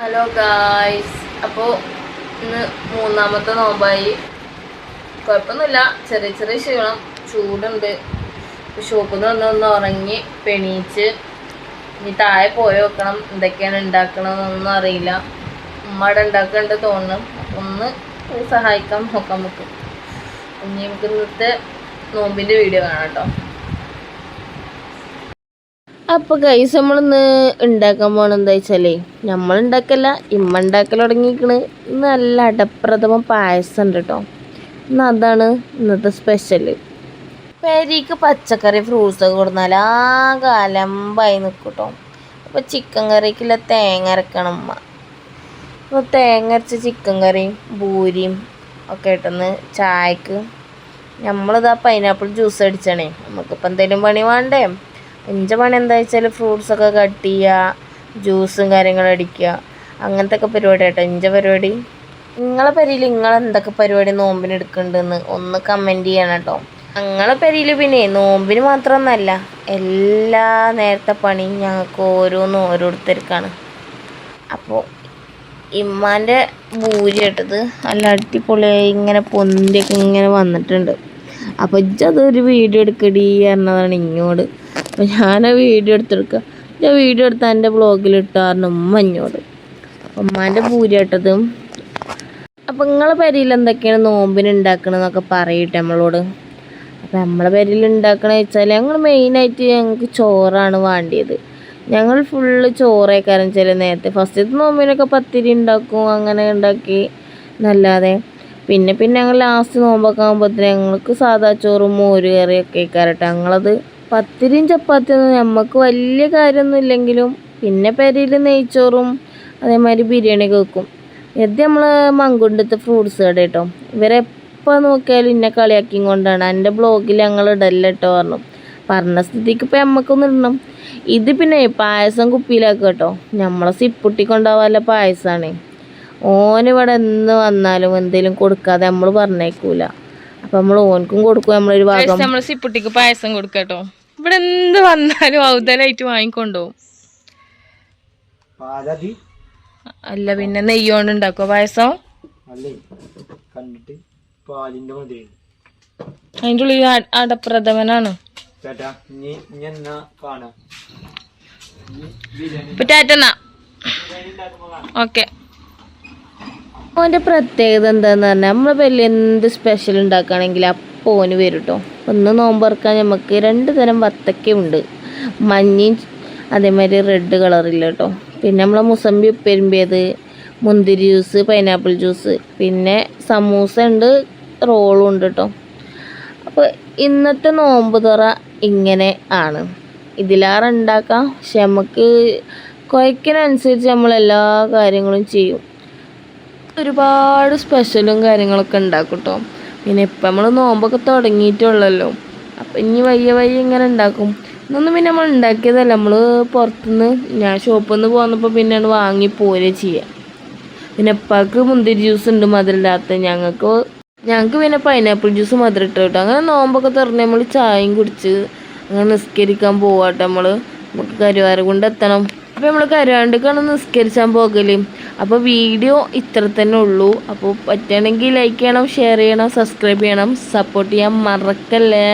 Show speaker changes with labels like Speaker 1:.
Speaker 1: Hello guys, അപ്പോൾ ഇന്ന് മൂന്നാമത്തെ നോമ്പായി. കുഴപ്പമൊന്നുമില്ല, ചെറിയ ചെറിയ ക്ഷീണം, ചൂടുണ്ട്. ഷോപ്പിൽ നിന്ന് ഒന്ന് ഉറങ്ങി പെണീച്ച് ഇനി താഴെ പോയി വെക്കണം. എന്തൊക്കെയാണ് ഉണ്ടാക്കണമെന്നൊന്നും അറിയില്ല. ഉമ്മ അവിടെ ഉണ്ടാക്കുന്നുണ്ട് തോന്നുന്നു. ഒന്ന് സഹായിക്കാൻ നോക്കാൻ പറ്റും. ഇനി നമുക്ക് ഇന്നത്തെ നോമ്പിൻ്റെ വീഡിയോ കാണാം കേട്ടോ. അപ്പോൾ ഗൈസ്, നമ്മളിന്ന് ഉണ്ടാക്കാൻ പോകണം എന്താ വെച്ചാലേ, നമ്മൾ ഉണ്ടാക്കല്ല, ഇമ്മ ഉണ്ടാക്കൽ തുടങ്ങിയിരിക്കണ്. നല്ല അടപ്രഥമ പായസം ഉണ്ട് കേട്ടോ. ഇന്ന് അതാണ് ഇന്നത്തെ സ്പെഷ്യൽ. പെരിക്ക് പച്ചക്കറി ഫ്രൂട്ട്സൊക്കെ കൊടുന്നാൽ ആകെ അലമ്പായി നിൽക്കും കേട്ടോ. അപ്പോൾ ചിക്കൻ കറിക്കുള്ള തേങ്ങ അരക്കണം ഉമ്മ. അപ്പോൾ തേങ്ങ അരച്ച ചിക്കൻ കറിയും പൂരിയും ഒക്കെ ഇട്ടെന്ന് ചായക്ക് നമ്മളിതാ പൈനാപ്പിൾ ജ്യൂസ് അടിച്ചണേ. നമുക്കിപ്പോൾ എന്തെങ്കിലും പണി വേണ്ടേ? എൻ്റെ പണി എന്താ വെച്ചാൽ ഫ്രൂട്ട്സൊക്കെ കട്ട് ചെയ്യുക, ജ്യൂസും കാര്യങ്ങളും അടിക്കുക, അങ്ങനത്തെ ഒക്കെ പരിപാടി കേട്ടോ എൻ്റെ പരിപാടി. നിങ്ങളെ പെരയിൽ നിങ്ങളെന്തൊക്കെ പരിപാടി നോമ്പിന് എടുക്കുന്നുണ്ടെന്ന് ഒന്ന് കമൻറ്റ് ചെയ്യണം കേട്ടോ. ഞങ്ങളെ പെരയിൽ പിന്നെ നോമ്പിന് മാത്രമൊന്നുമല്ല, എല്ലാ നേരത്തെ പണിയും ഞങ്ങൾക്ക് ഓരോരുത്തർക്കാണ്. അപ്പോൾ ഇമ്മാൻ്റെ ഭൂരി ഇട്ടത് നല്ല അടിപൊളിയായി ഇങ്ങനെ പൊന്തിയൊക്കെ ഇങ്ങനെ വന്നിട്ടുണ്ട്. അപ്പോൾ ഇജ്ജതൊരു വീഡിയോ എടുക്കടി എന്നതാണ് ഇങ്ങോട്ട്. അപ്പോൾ ഞാൻ വീഡിയോ എടുത്തെടുക്കുക. ഞാൻ വീഡിയോ എടുത്താൽ എൻ്റെ ബ്ലോഗിലിട്ടായിരുന്നു ഉമ്മ ഇങ്ങോട്ട്. ഉമ്മാൻ്റെ പൂരിയാട്ടതും. അപ്പോൾ നിങ്ങളെ പെരയിൽ എന്തൊക്കെയാണ് നോമ്പിന് ഉണ്ടാക്കണമെന്നൊക്കെ പറയട്ടെ നമ്മളോട്. അപ്പോൾ നമ്മളെ പെരയിൽ ഉണ്ടാക്കണമെന്ന് വെച്ചാൽ ഞങ്ങൾ മെയിനായിട്ട് ഞങ്ങൾക്ക് ചോറാണ് വേണ്ടിയത്. ഞങ്ങൾ ഫുള്ള് ചോറേക്കാരം ചില നേരത്തെ ഫസ്റ്റത്തെ നോമ്പിനൊക്കെ പത്തിരി ഉണ്ടാക്കും, അങ്ങനെ ഉണ്ടാക്കി എന്നല്ലാതെ പിന്നെ ഞങ്ങൾ ലാസ്റ്റ് നോമ്പൊക്കെ ആകുമ്പോഴത്തേന് ഞങ്ങൾക്ക് സാദാ ചോറും മോര് കറിയൊക്കെ ആയിക്കാരട്ടെ. ഞങ്ങളത് പത്തിരിയും ചപ്പാത്തിയൊന്നും നമുക്ക് വലിയ കാര്യമൊന്നും ഇല്ലെങ്കിലും പിന്നെ പെരയിൽ നെയ്ച്ചോറും അതേമാതിരി ബിരിയാണിയൊക്കെ വെക്കും. ഇത് നമ്മൾ മങ്കുണ്ടത്തെ ഫ്രൂട്ട്സ് കട കേട്ടോ. ഇവരെപ്പോൾ നോക്കിയാലും ഇന്നെ കളിയാക്കിയും കൊണ്ടാണ് എൻ്റെ ബ്ലോഗിൽ ഞങ്ങൾ ഇടല്ല കേട്ടോ പറഞ്ഞ സ്ഥിതിക്ക് ഇപ്പം നമുക്കൊന്നും ഇടണം. ഇത് പിന്നെ പായസം കുപ്പിയിലാക്കുക കേട്ടോ. നമ്മളെ സിപ്പുട്ടി കൊണ്ടാവാല്ല പായസമാണ്. ഓനിവിടെ എന്ന് വന്നാലും എന്തെങ്കിലും കൊടുക്കാതെ നമ്മൾ പറഞ്ഞേക്കൂല. അപ്പം നമ്മൾ ഓനക്കും കൊടുക്കും. നമ്മളൊരു ഭാഗം നമ്മൾ സിപ്പുട്ടിക്ക് പായസം കൊടുക്കട്ടോ. ഇവിടെ എന്ത് വന്നാലും ഔതലായിട്ട് വാങ്ങിക്കൊണ്ടുപോകും. അല്ല പിന്നെ നെയ്യോണ്ട് ഉണ്ടാക്കുവോ പായസം? അതിൻ്റെ ഉള്ളിൽ അടപ്രഥമനാണ്. ടാറ്റന്നാ ഓക്കെ. ഓൻ്റെ പ്രത്യേകത എന്താണെന്ന് പറഞ്ഞാൽ നമ്മളെ പേരിൽ എന്ത് സ്പെഷ്യൽ ഉണ്ടാക്കുകയാണെങ്കിൽ അപ്പോൾ ഓന് വരും കേട്ടോ. ഒന്ന് നോമ്പറക്കാൻ നമുക്ക് 2 തരം വത്തക്കയുണ്ട്, മഞ്ഞയും അതേമാതിരി റെഡ് കളറില്ല കേട്ടോ. പിന്നെ നമ്മളെ മുസമ്പി ഉപ്പേരിമ്പിയത്, മുന്തിരി ജ്യൂസ്, പൈനാപ്പിൾ ജ്യൂസ്, പിന്നെ സമൂസ ഉണ്ട്, റോളും ഉണ്ട് കേട്ടോ. അപ്പോൾ ഇന്നത്തെ നോമ്പ് തുറ ഇങ്ങനെ ആണ്. ഇതിലേറെ ഉണ്ടാക്കാം, പക്ഷെ നമുക്ക് കുഴക്കിനനുസരിച്ച് നമ്മളെല്ലാ കാര്യങ്ങളും ചെയ്യും. ഒരുപാട് സ്പെഷ്യലും കാര്യങ്ങളൊക്കെ ഉണ്ടാക്കും കേട്ടോ. പിന്നെ ഇപ്പം നമ്മൾ നോമ്പൊക്കെ തുടങ്ങിയിട്ടുള്ളല്ലോ, അപ്പം ഇനി വയ്യ ഇങ്ങനെ ഉണ്ടാക്കും. ഇന്നൊന്നും പിന്നെ നമ്മൾ ഉണ്ടാക്കിയതല്ല, നമ്മൾ പുറത്തുനിന്ന് ഞാൻ ഷോപ്പിൽ നിന്ന് പോന്നപ്പോൾ പിന്നെയാണ് വാങ്ങി പോരുക ചെയ്യുക. പിന്നെ ഉപ്പാക്ക് മുന്തിരി ജ്യൂസ് ഉണ്ട് മധുരമില്ലാത്ത, ഞങ്ങൾക്ക് പിന്നെ പൈനാപ്പിൾ ജ്യൂസ് മധുരം ഇട്ട് കേട്ടോ. അങ്ങനെ നോമ്പൊക്കെ തുറന്ന് നമ്മൾ ചായയും കുടിച്ച് അങ്ങനെ നിസ്കരിക്കാൻ പോവാട്ടെ. നമുക്ക് കരുവാരകുണ്ട് എത്തണം. അപ്പോൾ നമ്മൾ കരുവാരക്കുണ്ടാണ് നിസ്കരിച്ചാൻ പോകല്. അപ്പോൾ വീഡിയോ ഇത്ര തന്നെ ഉള്ളൂ. അപ്പോൾ പറ്റുകയാണെങ്കിൽ ലൈക്ക് ചെയ്യണം, ഷെയർ ചെയ്യണം, സബ്സ്ക്രൈബ് ചെയ്യണം, സപ്പോർട്ട് ചെയ്യാൻ മറക്കല്ലേ.